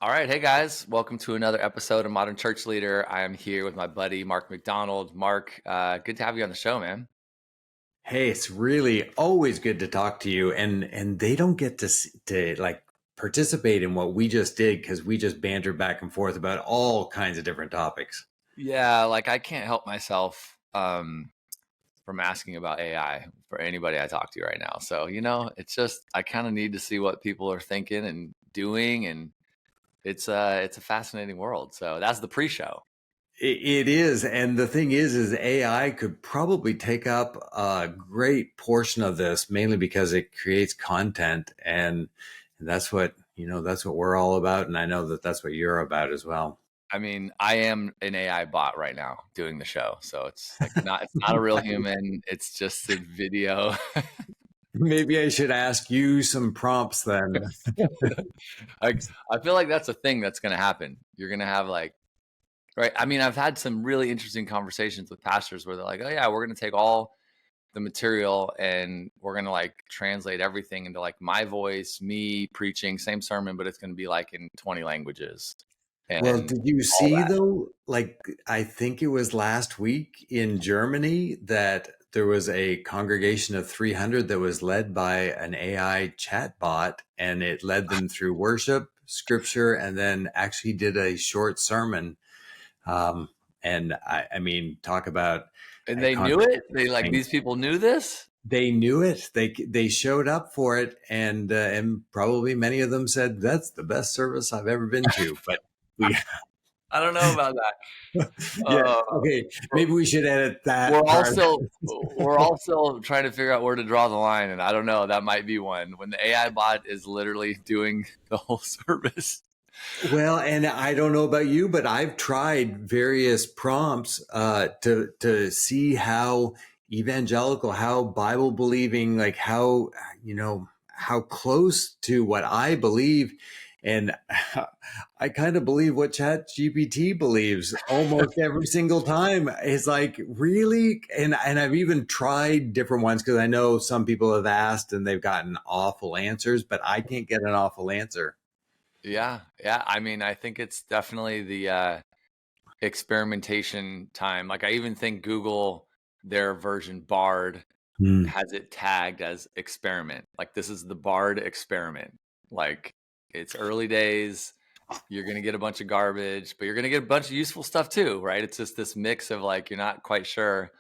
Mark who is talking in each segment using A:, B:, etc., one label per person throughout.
A: All right. Hey guys, welcome to another episode of Modern Church Leader. I am here with my buddy, Mark MacDonald. Mark, good to have you on the show, man.
B: Hey, it's really always good to talk to you, and they don't get to like participate in what we just did because we just bantered back and forth about all kinds of different topics.
A: Yeah, like I can't help myself from asking about AI for anybody I talk to right now. So, it's just I kind of need to see what people are thinking and doing, and it's a fascinating world. So that's the pre-show.
B: It is, and the thing is AI could probably take up a great portion of this, mainly because it creates content, and that's what that's what we're all about, and I know that that's what you're about as well.
A: I mean, I am an AI bot right now doing the show. So it's not a real human. It's just a video.
B: Maybe I should ask you some prompts then.
A: I feel like that's a thing that's going to happen. You're going to have right. I mean, I've had some really interesting conversations with pastors where they're like, oh, yeah, we're going to take all the material and we're going to translate everything into my voice, me preaching, same sermon, but it's going to be in 20 languages
B: Well,
A: and
B: did you
A: all
B: see
A: that.
B: though, like I think it was last week in Germany that there was a congregation of 300 that was led by an AI chatbot, and it led them through worship, scripture, and then actually did a short sermon. Um, and I mean, talk about
A: And
B: a
A: they knew
B: conversation.
A: it. These people knew this.
B: They knew it. They showed up for it, and probably many of them said that's the best service I've ever been to. But we
A: I don't know about that.
B: yeah.
A: Uh,
B: Okay. Maybe we should edit
A: we're
B: that part.
A: also trying to figure out where to draw the line, and I don't know. That might be one when the AI bot is literally doing the whole service.
B: Well, and I don't know about you, but I've tried various prompts to see how evangelical, how Bible believing, like how close to what I believe. And I kind of believe what Chat GPT believes almost every single time. It's like, really? And I've even tried different ones because I know some people have asked and they've gotten awful answers, but I can't get an awful answer.
A: Yeah, yeah. I mean, I think it's definitely the experimentation time. Like I even think Google, their version Bard,
B: Hmm.
A: has it tagged as experiment. Like this is the Bard experiment. Like it's early days. You're going to get a bunch of garbage, but you're going to get a bunch of useful stuff too, right? It's just this mix of you're not quite sure,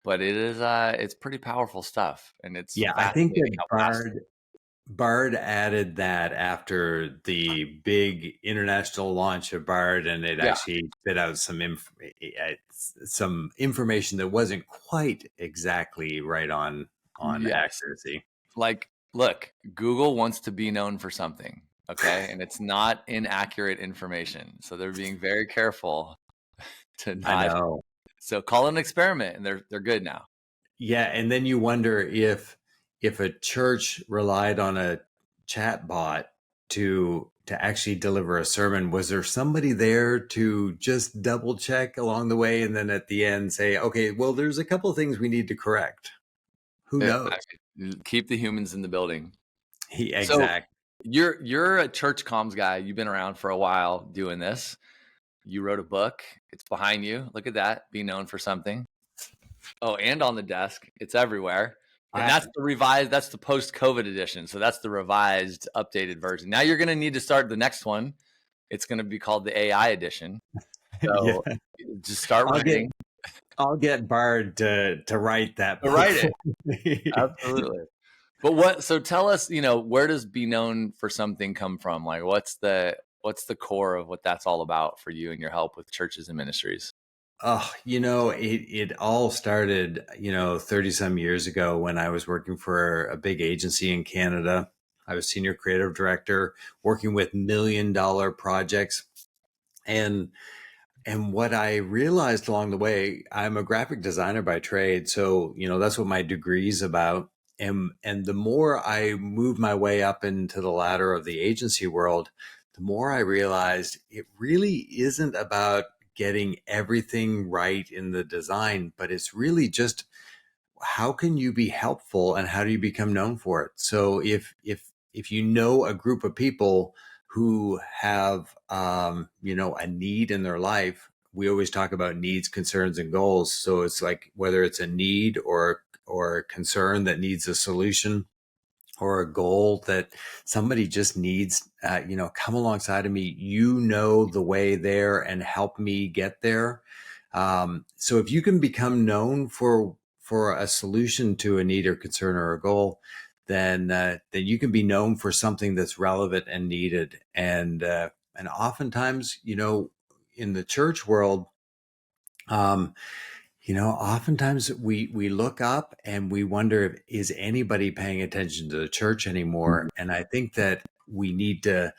A: but it's pretty powerful stuff, and it's
B: Yeah, I think
A: fascinating
B: that
A: how fast.
B: Bard added that after the big international launch of Bard, and it
A: Yeah.
B: actually spit out some information that wasn't quite exactly right on
A: Yes.
B: accuracy.
A: Like, look, Google wants to be known for something, okay? And it's not inaccurate information. So they're being very careful to
B: I
A: not.
B: know.
A: So call it an experiment, and they're good now.
B: Yeah, and then you wonder if a church relied on a chat bot to actually deliver a sermon, was there somebody there to just double check along the way and then at the end say, okay, well, there's a couple of things we need to correct. Who knows?
A: Keep the humans in the building. So
B: Exact.
A: you're a church comms guy. You've been around for a while doing this. You wrote a book. It's behind you. Look at that. Be known for something. Oh, and on the desk. It's everywhere. And
B: I
A: that's the revised, that's the post-COVID edition. So that's the revised, updated version. Now you're going to need to start the next one. It's going to be called the AI edition.
B: yeah.
A: So just start
B: I'll get
A: writing.
B: I'll get Bard to write that book
A: Write
B: for
A: it.
B: me.
A: Absolutely. But so tell us, where does be known for something come from? Like what's the core of what that's all about for you and your help with churches and ministries?
B: Oh, it all started, 30 some years ago when I was working for a big agency in Canada. I was senior creative director working with $1 million projects. And what I realized along the way, I'm a graphic designer by trade. So, that's what my degree's about. And the more I moved my way up into the ladder of the agency world, the more I realized it really isn't about getting everything right in the design, but it's really just how can you be helpful and how do you become known for it? So if you know a group of people who have, a need in their life. We always talk about needs, concerns, and goals. So it's like whether it's a need or a concern that needs a solution, or a goal that somebody just needs, come alongside of me, the way there and help me get there. So if you can become known for a solution to a need or concern or a goal, then you can be known for something that's relevant and needed. And oftentimes, in the church world, um, oftentimes we look up and we wonder, if is anybody paying attention to the church anymore? And I think that we need to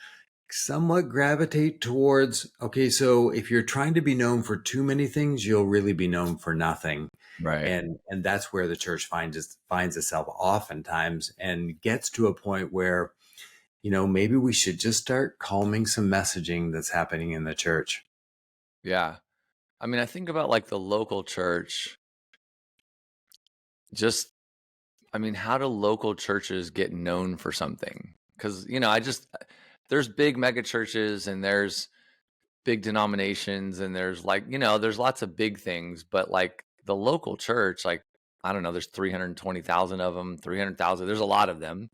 B: somewhat gravitate towards, okay, so if you're trying to be known for too many things, you'll really be known for nothing.
A: Right.
B: And that's where the church finds itself oftentimes, and gets to a point where, maybe we should just start calming some messaging that's happening in the church.
A: Yeah. I mean, I think about like the local church. Just, I mean, how do local churches get known for something? Because, there's big mega churches and there's big denominations and there's like, there's lots of big things, but like the local church, like, I don't know, there's 320,000 of them, 300,000, there's a lot of them.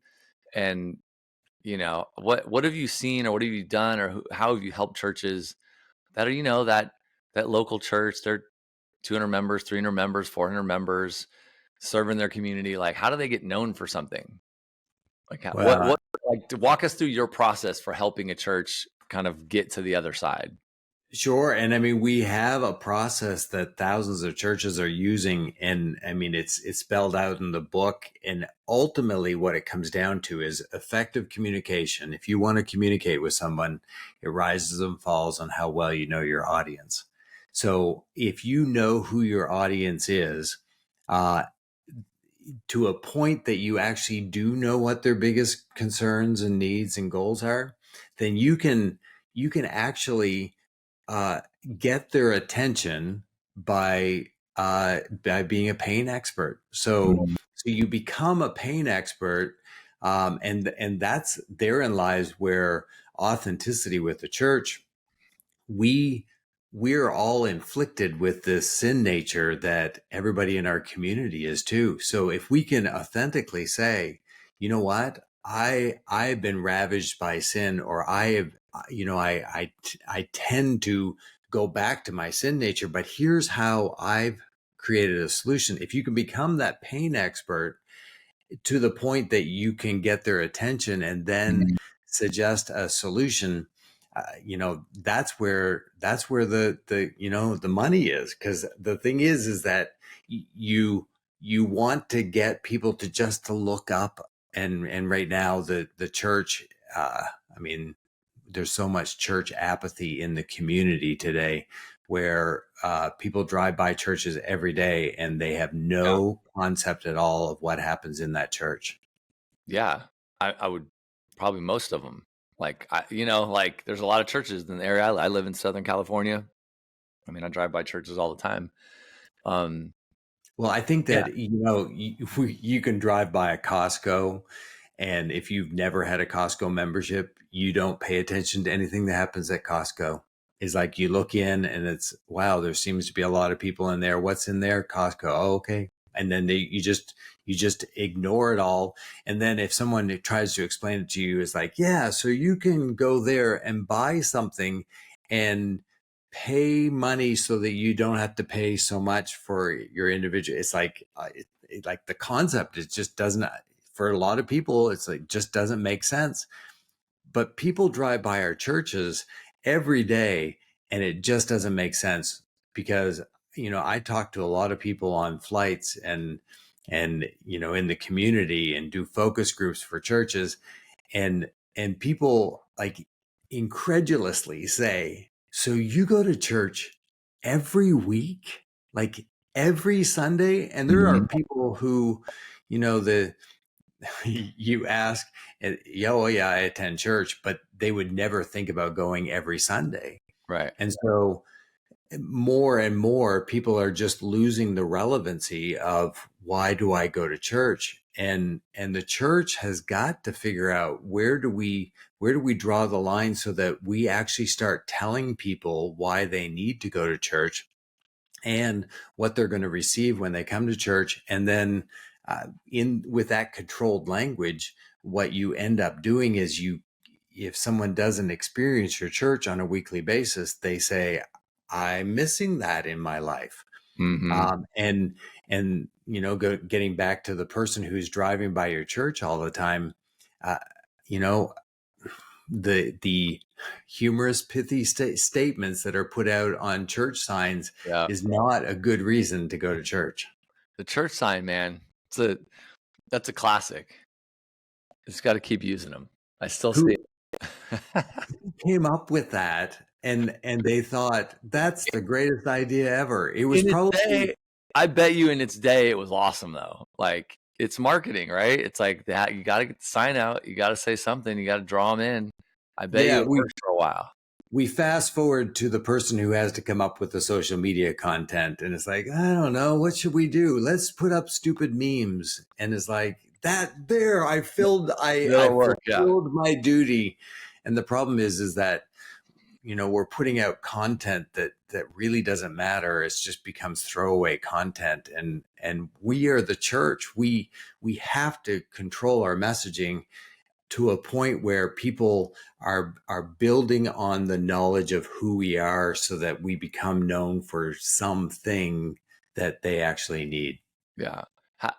A: And, what have you seen or what have you done or how have you helped churches that are, that local church, they're 200 members, 300 members, 400 members, serving their community. Like, how do they get known for something? Like,
B: Well,
A: like, to walk us through your process for helping a church kind of get to the other side.
B: sure. And I mean, we have a process that thousands of churches are using. And I mean, it's spelled out in the book. And ultimately, what it comes down to is effective communication. If you want to communicate with someone, it rises and falls on how well you know your audience. So if you know who your audience is, uh, to a point that you actually do know what their biggest concerns and needs and goals are, then you can actually uh, get their attention by being a pain expert.
A: Mhm.
B: So you become a pain expert, and that's therein lies where authenticity with the church. we we're all inflicted with this sin nature that everybody in our community is too. So if we can authentically say, you know what, I've been ravaged by sin, or I have, I tend to go back to my sin nature, but here's how I've created a solution. If you can become that pain expert to the point that you can get their attention and then
A: Mhm.
B: suggest a solution, that's where the money is. Because the thing is that you want to get people to look up. And right now the church, I mean, there's so much church apathy in the community today, where people drive by churches every day and they have
A: Yeah.
B: no concept at all of what happens in that church.
A: Yeah. I would probably most of them. Like, like there's a lot of churches in the area. I live in Southern California. I mean, I drive by churches all the time. Um,
B: Well, I think
A: yeah.
B: that, you can drive by a Costco, and if you've never had a Costco membership, you don't pay attention to anything that happens at Costco. It's like you look in and it's, wow, there seems to be a lot of people in there. What's in there? Costco. Oh, okay. And then you just ignore it all. And then if someone tries to explain it to you, it's like, yeah, so you can go there and buy something and pay money so that you don't have to pay so much for your individual. It's like, like the concept, it just doesn't, for a lot of people, it's like, just doesn't make sense. But people drive by our churches every day and it just doesn't make sense. Because, I talk to a lot of people on flights and in the community, and do focus groups for churches, and people like incredulously say, so you go to church every week, like every Sunday? And there are
A: Mhm.
B: people who, the you ask, yeah, oh yeah, I attend church, but they would never think about going every Sunday.
A: Right.
B: And so more and more people are just losing the relevancy of, why do I go to church? and the church has got to figure out where do we draw the line so that we actually start telling people why they need to go to church and what they're going to receive when they come to church. And then in with that controlled language, what you end up doing is if someone doesn't experience your church on a weekly basis, they say, I'm missing that in my life.
A: Mm-hmm.
B: And getting back to the person who's driving by your church all the time, uh, you know, the humorous, pithy statements that are put out on church signs
A: Yeah.
B: is not a good reason to go to church.
A: The church sign, man. That's a classic. Just got to keep using them. I still see
B: Who
A: it.
B: came up with that? And they thought that's the greatest idea ever. It was
A: In its
B: probably
A: day, I bet you in its day it was awesome though. Like it's marketing, right? It's like that you got to get the sign out, you got to say something, you got to draw them in. I bet you
B: yeah.
A: it
B: We
A: worked for a while.
B: we fast forward to the person who has to come up with the social media content, and it's like, I don't know, what should we do? Let's put up stupid memes. And it's like, that there, I
A: It'll work, yeah.
B: fulfilled my duty. And the problem is that we're putting out content that really doesn't matter. It just becomes throwaway content. And we are the church. We have to control our messaging to a point where people are building on the knowledge of who we are so that we become known for something that they actually need.
A: Yeah.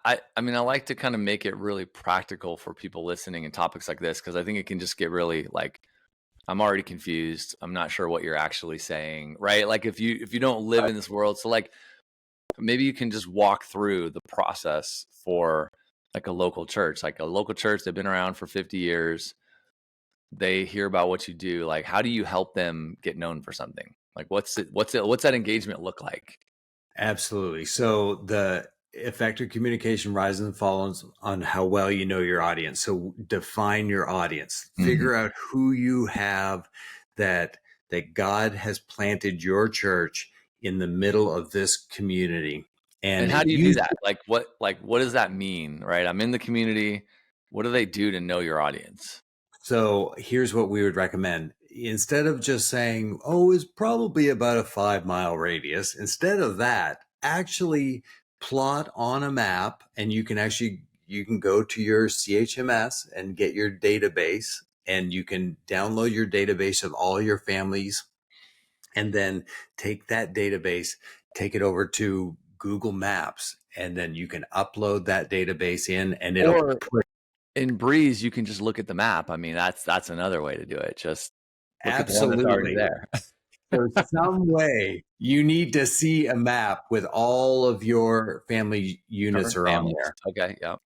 A: I mean, I like to kind of make it really practical for people listening in topics like this because I think it can just get really like, I'm already confused. I'm not sure what you're actually saying, right? Like if you don't live in this world, so like maybe you can just walk through the process for like a local church. Like a local church, they've been around for 50 years. They hear about what you do. Like how do you help them get known for something? Like what's that engagement look like?
B: Absolutely. So the effective communication rises and falls on how well you know your audience. So define your audience.
A: Mhm.
B: Figure out who you have that God has planted your church in the middle of this community.
A: And
B: And
A: how do you do
B: use
A: that? Like what does that mean, right? I'm in the community. What do they do to know your audience?
B: So here's what we would recommend. Instead of just saying, oh, it's probably about a 5 mile radius, instead of that, actually plot on a map, and you can go to your CHMS and get your database, and you can download your database of all your families, and then take that database, take it over to Google Maps, and then you can upload that database in, and it'll
A: Or
B: put
A: in Breeze, you can just look at the map. I mean, that's another way to do it. Just look at the one that's already
B: absolutely.
A: there.
B: For some way, you need to see a map with all of your family units
A: Current
B: are on
A: families.
B: there.
A: Okay, yeah.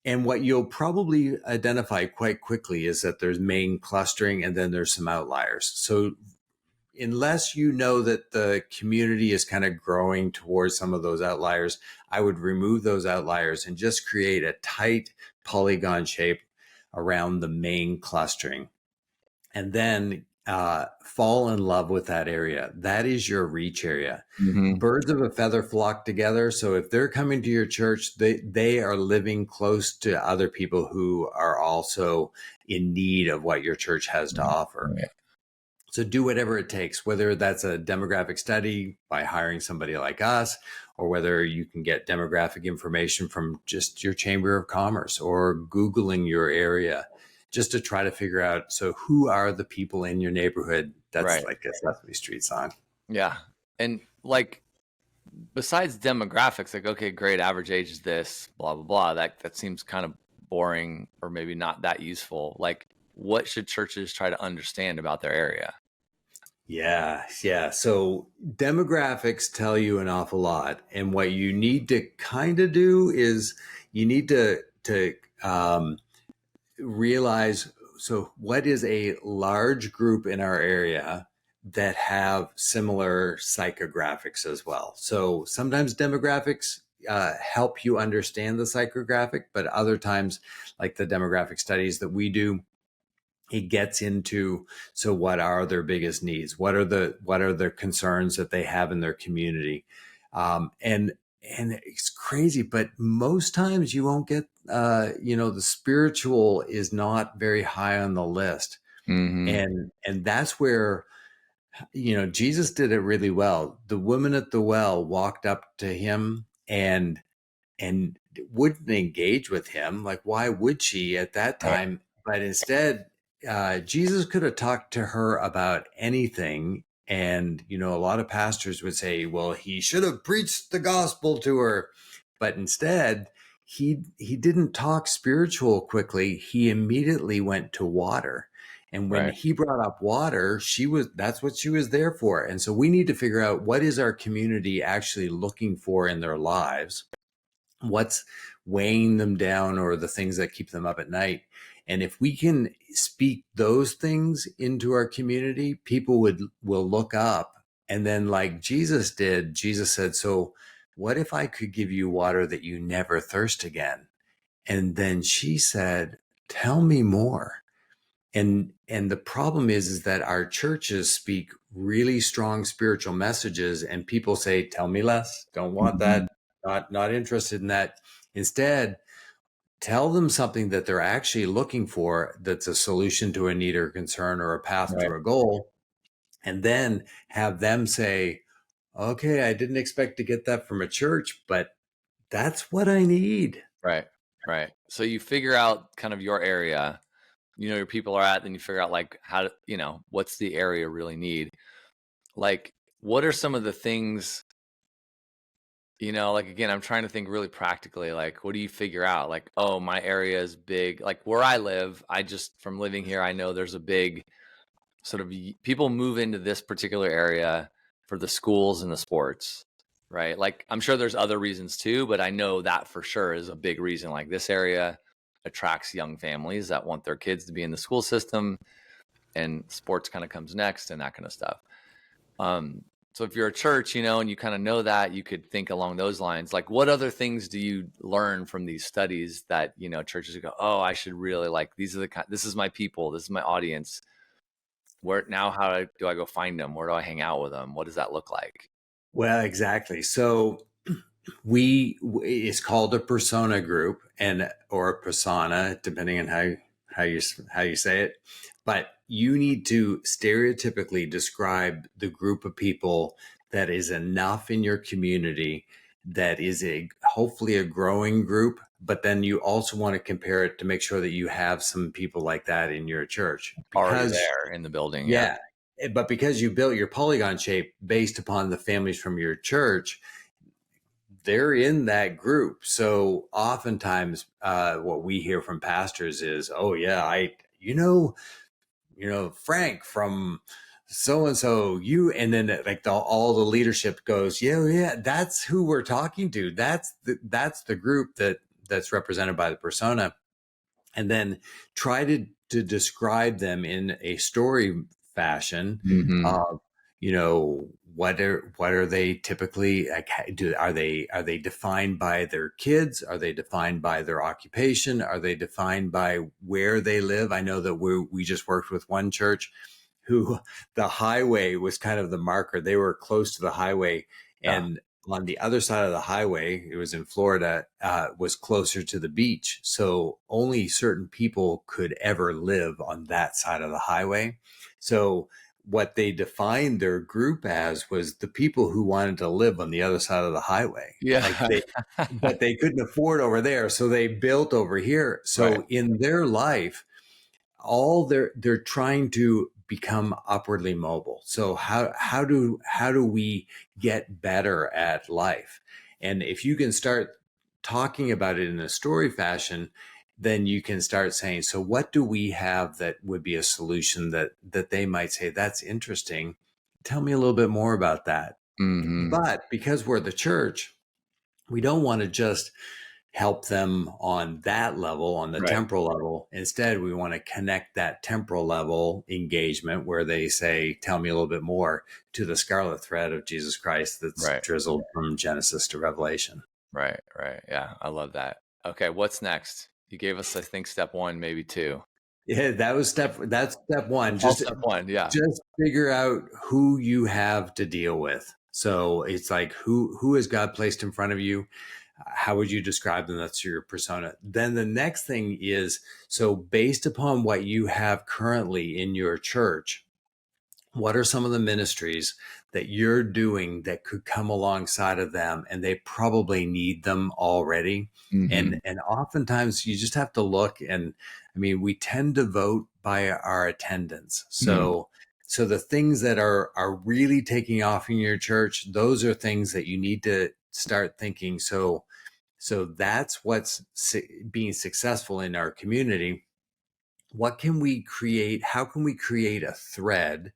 B: And what you'll probably identify quite quickly is that there's main clustering and then there's some outliers. So unless you know that the community is kind of growing towards some of those outliers, I would remove those outliers and just create a tight polygon shape around the main clustering. And then fall in love with that area. That is your reach area.
A: Mhm.
B: Birds of a feather flock together. So if they're coming to your church, they are living close to other people who are also in need of what your church has to offer.
A: Right.
B: So do whatever it takes, whether that's a demographic study by hiring somebody like us, or whether you can get demographic information from just your Chamber of Commerce or Googling your area, just to try to figure out, so who are the people in your neighborhood? That's
A: Right.
B: like a Sesame Street song.
A: Yeah. And like besides demographics, like okay, great, average age is this, blah blah blah. That seems kind of boring or maybe not that useful. Like what should churches try to understand about their area?
B: Yeah, yeah. So demographics tell you an awful lot, and what you need to kind of do is you need to realize, so what is a large group in our area that have similar psychographics as well. So sometimes demographics help you understand the psychographic, but other times, like the demographic studies that we do, it gets into, so what are their biggest needs, what are the concerns that they have in their community, and and it's crazy, but most times you won't get, the spiritual is not very high on the list.
A: Mm-hmm.
B: And that's where, Jesus did it really well. The woman at the well walked up to him and wouldn't engage with him. Like, why would she at that
A: Right.
B: time? But instead, Jesus could have talked to her about anything. And, a lot of pastors would say, well, he should have preached the gospel to her. But instead, he didn't talk spiritual quickly. He immediately went to water. And when
A: Right.
B: he brought up water, that's what she was there for. And so we need to figure out, what is our community actually looking for in their lives? What's weighing them down, or the things that keep them up at night? And if we can speak those things into our community, people will look up. And then, like Jesus did, Jesus said, so what if I could give you water that you never thirst again? And then she said, tell me more. And the problem is that our churches speak really strong spiritual messages, and people say, tell me less, don't want
A: Mm-hmm.
B: that, not interested in that. Instead, tell them something that they're actually looking for, that's a solution to a need or concern, or a path
A: Right.
B: to a goal. And then have them say, okay, I didn't expect to get that from a church, but that's what I need.
A: Right. Right. So you figure out kind of your area, your people are at, then you figure out like how to, what's the area really need? Like, what are some of the things, like, again, I'm trying to think really practically, like, what do you figure out? Like, oh, my area is big. Like where I live, from living here, I know there's a big sort of people move into this particular area for the schools and the sports, right? Like, I'm sure there's other reasons too, but I know that for sure is a big reason. Like, this area attracts young families that want their kids to be in the school system, and sports kind of comes next and that kind of stuff. So if you're a church, and you kind of know that, you could think along those lines. Like, what other things do you learn from these studies that, churches go, oh, I should really, like, this is my people, this is my audience. How do I go find them? Where do I hang out with them? What does that look like?
B: Well, exactly. So it's called a persona group, or a persona, depending on how you say it. But you need to stereotypically describe the group of people that is enough in your community, that is hopefully a growing group. But then you also want to compare it to make sure that you have some people like that in your church,
A: Already
B: because
A: there in the building. Yeah.
B: yeah, but because you built your polygon shape based upon the families from your church, they're in that group. So oftentimes, what we hear from pastors is, "Oh yeah, Frank from so and so, and then like all the leadership goes, yeah, yeah, that's who we're talking to. That's the group that's represented by the persona." And then try to describe them in a story fashion.
A: Mm-hmm.
B: Uh, what are they typically like? Are they defined by their kids? Are they defined by their occupation? Are they defined by where they live? I know that we just worked with one church who the highway was kind of the marker. They were close to the highway,
A: Yeah.
B: and on the other side of the highway, it was in Florida, was closer to the beach. So only certain people could ever live on that side of the highway. So what they defined their group as was the people who wanted to live on the other side of the highway.
A: Yeah.
B: But they couldn't afford over there. So they built over here.
A: Right.
B: So in their life, they're trying to become upwardly mobile. So how do we get better at life? And if you can start talking about it in a story fashion, then you can start saying, so what do we have that would be a solution that they might say, that's interesting, tell me a little bit more about that.
A: Mm-hmm.
B: But because we're the church, we don't want to just help them on that level, on the
A: Right.
B: temporal level. Instead, we want to connect that temporal level engagement where they say, tell me a little bit more, to the scarlet thread of Jesus Christ that's
A: Right.
B: drizzled from Genesis to Revelation.
A: Right. Right. Yeah. I love that. Okay. What's next? You gave us, I think, step one, maybe two.
B: Yeah, that's step one.
A: All step one. Yeah.
B: Just figure out who you have to deal with. So it's like, who has God placed in front of you? How would you describe them? That's your persona. Then the next thing is, so based upon what you have currently in your church, what are some of the ministries that you're doing that could come alongside of them, and they probably need them already?
A: Hmm.
B: And oftentimes you just have to look, and I mean, we tend to vote by our attendance.
A: Mm.
B: So the things that are really taking off in your church, those are things that you need to start thinking. So that's what's being successful in our community. What can we create? How can we create a thread,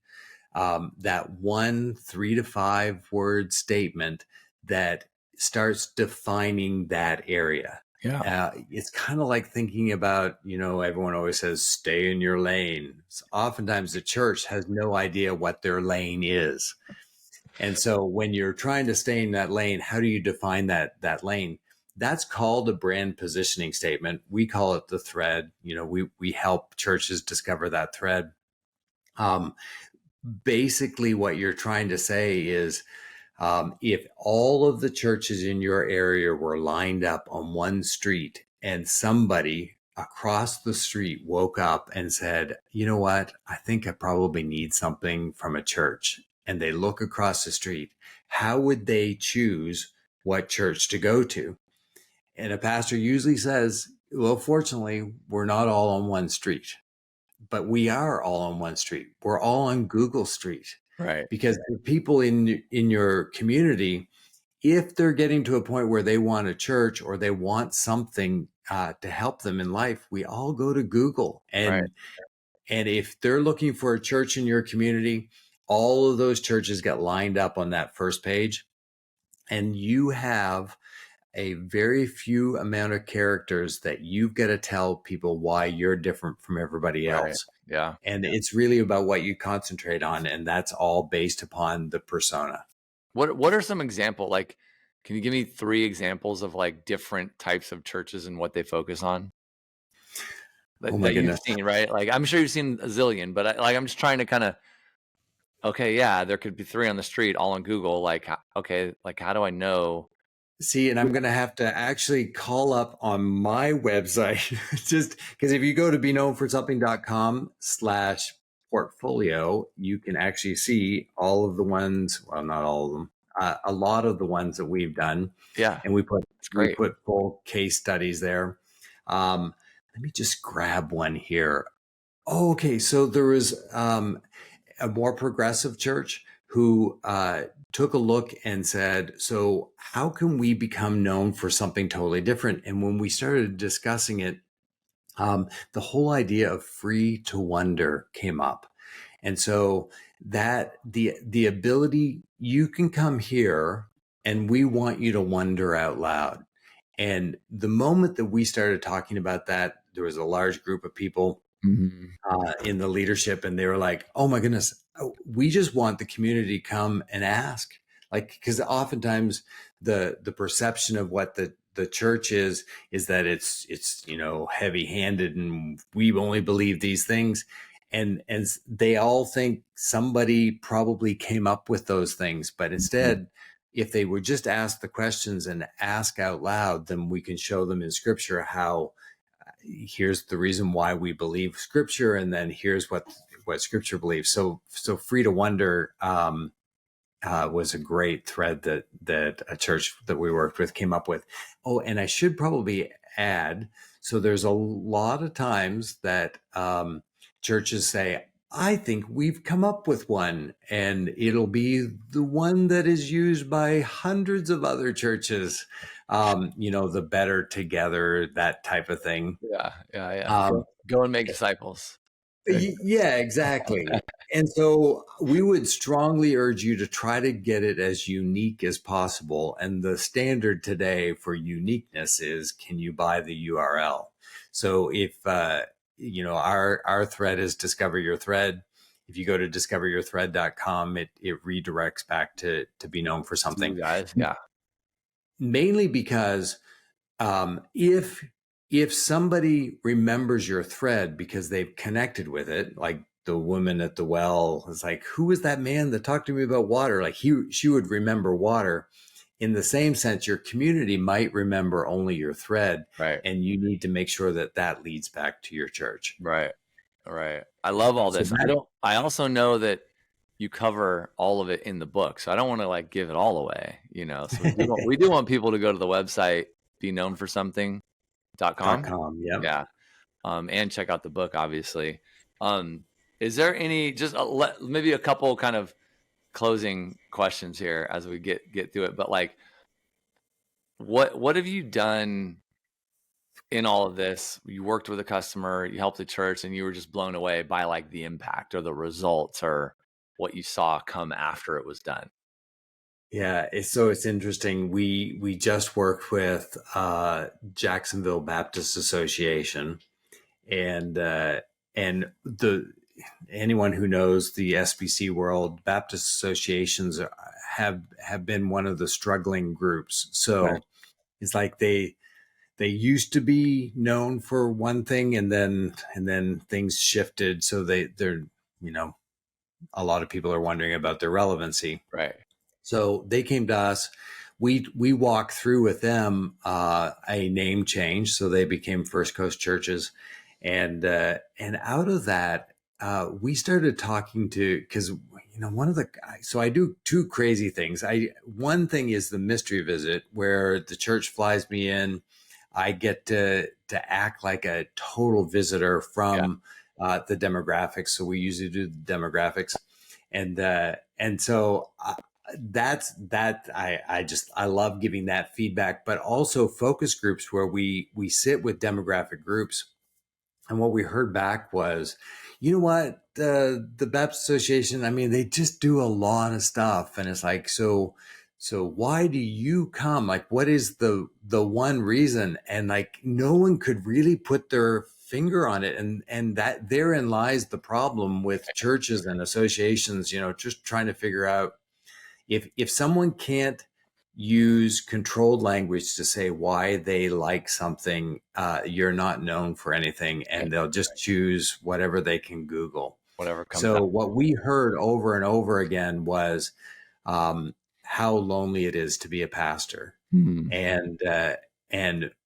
B: that 1 3 to 5 word statement that starts defining that area?
A: Yeah.
B: It's kind of like thinking about, everyone always says, stay in your lane. So oftentimes the church has no idea what their lane is. And so when you're trying to stay in that lane, how do you define that lane? That's called a brand positioning statement. We call it the thread. We help churches discover that thread. Um, Basically, what you're trying to say is, if all of the churches in your area were lined up on one street and somebody across the street woke up and said, you know what, I think I probably need something from a church, and they look across the street, how would they choose what church to go to? And a pastor usually says, well, fortunately, we're not all on one street, but we are all on one street. We're all on Google Street,
A: Right.
B: because the people in your community, if they're getting to a point where they want a church or they want something to help them in life, we all go to Google.
A: Right.
B: And if they're looking for a church in your community, all of those churches get lined up on that first page. And you have a very few amount of characters that you've got to tell people why you're different from everybody
A: Right.
B: else.
A: Yeah.
B: And it's really about what you concentrate on. And that's all based upon the persona.
A: What are some example, like, can you give me 3 examples of like different types of churches and what they focus on
B: Oh my
A: that you've
B: goodness.
A: seen, right? Like, I'm sure you've seen a zillion, but I'm just trying to kind of, okay, yeah, there could be 3 on the street all on Google. Like, okay, like how do I know?
B: See, and I'm going to have to actually call up on my website, just because if you go to beknownforSomething.com/portfolio, you can actually see all of the ones, well, not all of them, a lot of the ones that we've done.
A: Yeah,
B: And we put,
A: it's
B: we
A: great.
B: put full case studies there. Let me just grab one here. Oh, okay. So there was, a more progressive church who took a look and said, so how can we become known for something totally different? And when we started discussing it, the whole idea of free to wonder came up. And so that the ability, you can come here and we want you to wonder out loud. And the moment that we started talking about that, there was a large group of people
A: Mhm.
B: in the leadership, and they were like, oh my goodness, we just want the community to come and ask. Like, because oftentimes the perception of what the church is that it's heavy handed, and we only believe these things. And they all think somebody probably came up with those things, but
A: Mhm.
B: instead, if they would just ask the questions and ask out loud, then we can show them in scripture how, here's the reason why we believe scripture, and then here's what scripture believes. So free to wonder was a great thread that a church that we worked with came up with. Oh, and I should probably add, so there's a lot of times that churches say, I think we've come up with one, and it'll be the one that is used by hundreds of other churches. The better together, that type of thing.
A: Yeah, yeah, yeah.
B: Um,
A: Go and make disciples.
B: yeah, exactly. And so we would strongly urge you to try to get it as unique as possible. And the standard today for uniqueness is, can you buy the URL? So if, our thread is discover your thread. If you go to discoveryourthread.com, it redirects back to be known for
A: To you
B: something,
A: guys, yeah.
B: mainly because if somebody remembers your thread because they've connected with it, like the woman at the well is like, who was that man that talked to me about water? Like she would remember water. In the same sense, your community might remember only your thread,
A: Right.
B: and you need to make sure that that leads back to your church.
A: Right. Right. I love all
B: So
A: this. I also know that you cover all of it in the book. So I don't want to like give it all away, So we do want people to go to the website, be known for something.com.
B: .com, yep.
A: Yeah. And check out the book, obviously. Is there any, maybe a couple kind of closing questions here as we get through it, but like, what have you done in all of this? You worked with a customer, you helped the church, and you were just blown away by like the impact or the results or what you saw come after it was done.
B: Yeah, it's interesting. We just worked with Jacksonville Baptist Association, and the anyone who knows the SBC world, Baptist associations have been one of the struggling groups. So
A: Right.
B: it's like they used to be known for one thing, and then things shifted. So they're a lot of people are wondering about their relevancy.
A: Right.
B: So they came to us. We walked through with them a name change, so they became First Coast Churches, and out of that we started talking to, because one of the, so I do two crazy things. One thing is the mystery visit where the church flies me in. I get to act like a total visitor from the demographics. So we usually do the demographics, and so. I love giving that feedback, but also focus groups where we sit with demographic groups. And what we heard back was, you know what, the Baptist Association, I mean, they just do a lot of stuff. And it's like, so why do you come? Like, what is the one reason? And like, no one could really put their finger on it. And that therein lies the problem with churches and associations, just trying to figure out, if someone can't use controlled language to say why they like something, you're not known for anything, and they'll just choose whatever they can Google.
A: Whatever comes
B: So
A: out.
B: what we heard over and over again was how lonely it is to be a pastor. And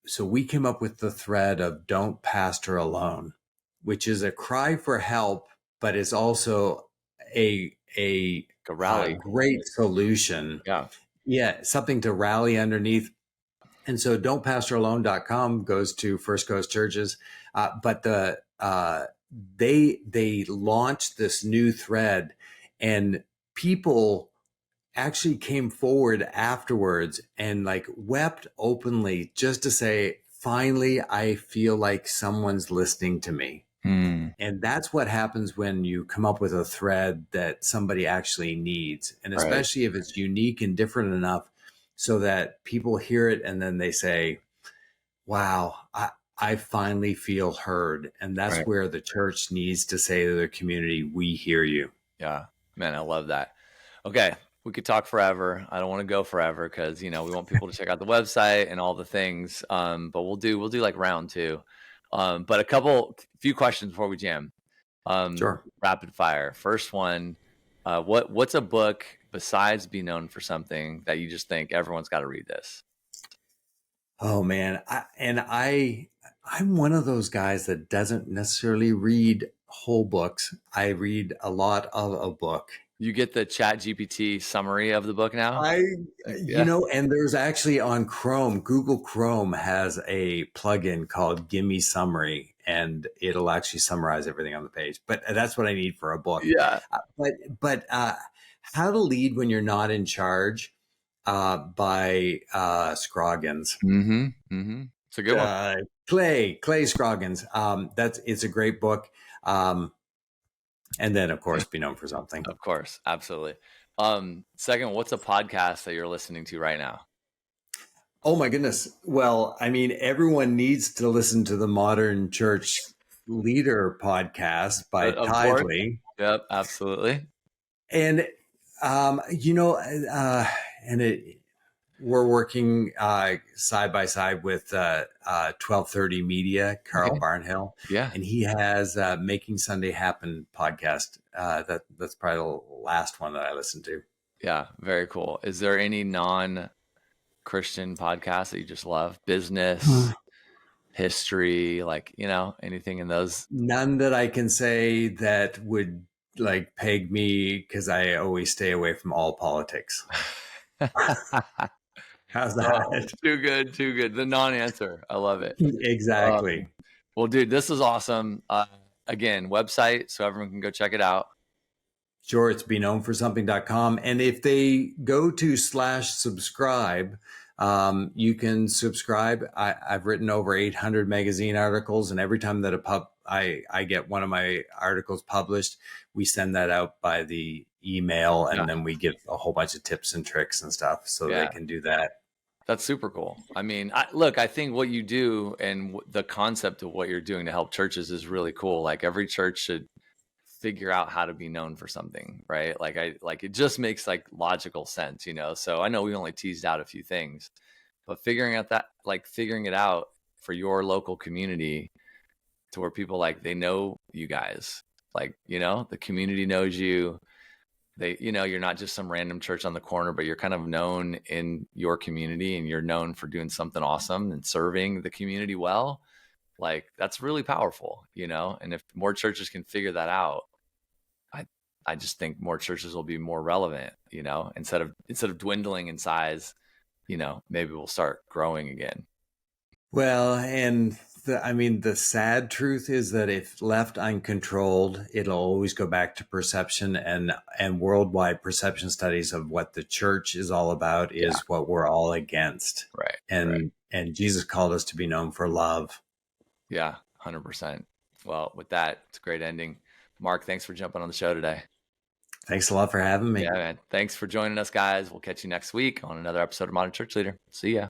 B: so we came up with the thread of "Don't pastor alone," which is a cry for help, but is also a
A: rally.
B: great solution. Yeah, something to rally underneath. And so don'tpastoralone.com goes to First Coast Churches. But they launched this new thread, and people actually came forward afterwards and like wept openly just to say, finally, I feel like someone's listening to me. And that's what happens when you come up with a thread that somebody actually needs. And especially if it's unique and different enough so that people hear it and then they say, wow, I finally feel heard. And that's where the church needs to say to their community, we hear you.
A: Yeah, man, I love that. Okay, we could talk forever. I don't want to go forever because we want people to check out the website and all the things. But we'll do like round two. But few questions before we jam.
B: Sure.
A: Rapid fire. First one, what's a book besides Be Known for Something that you just think everyone's got to read this?
B: Oh man, I'm one of those guys that doesn't necessarily read whole books. I read a lot of a book.
A: You get the ChatGPT summary of the book now?
B: And there's actually on Chrome, Google Chrome has a plugin called Gimme Summary, and it'll actually summarize everything on the page. But that's what I need for a book.
A: Yeah.
B: But How to Lead When You're Not in Charge by Scroggins.
A: It's a good one.
B: Clay Scroggins. It's a great book. And then, of course, Be Known for Something.
A: Of course. Absolutely. Second, what's a podcast that you're listening to right now?
B: Oh, my goodness. Well, I mean, everyone needs to listen to the Modern Church Leader podcast by Tithely.
A: Yep, absolutely.
B: And, we're working side by side with 1230 Media, Carl
A: Okay.
B: Barnhill,
A: Yeah.
B: and he has Making Sunday Happen podcast. That's probably the last one that I listened to.
A: Yeah. Very cool. Is there any non-Christian podcast that you just love? Business, history, like, anything in those?
B: None that I can say that would like peg me because I always stay away from all politics. How's
A: Oh,
B: that?
A: too good, too good. The non-answer. I love it.
B: Exactly.
A: Well, dude, this is awesome. Again, website, so everyone can go check it out.
B: Sure, it's beknownforsomething.com. And if they go to /subscribe, you can subscribe. I've written over 800 magazine articles, and every time that I get one of my articles published, we send that out by the email, and
A: Yeah.
B: then we get a whole bunch of tips and tricks and stuff so they
A: Yeah.
B: can do that.
A: That's super cool. I mean, look, I think what you do and the concept of what you're doing to help churches is really cool. Like every church should figure out how to be known for something, right? Like it just makes like logical sense, So I know we only teased out a few things, but figuring it out for your local community to where people like they know you guys, like, the community knows you. They, you're not just some random church on the corner, but you're kind of known in your community and you're known for doing something awesome and serving the community well. Like that's really powerful, and if more churches can figure that out, I just think more churches will be more relevant, instead of dwindling in size, maybe we'll start growing again.
B: Well, and the sad truth is that if left uncontrolled, it'll always go back to perception, and worldwide perception studies of what the church is all about is
A: Yeah.
B: what we're all against.
A: Right.
B: And Jesus called us to be known for love.
A: Yeah. 100%. Well, with that, it's a great ending. Mark, thanks for jumping on the show today.
B: Thanks a lot for having me.
A: Yeah, man. Thanks for joining us, guys. We'll catch you next week on another episode of Modern Church Leader. See ya.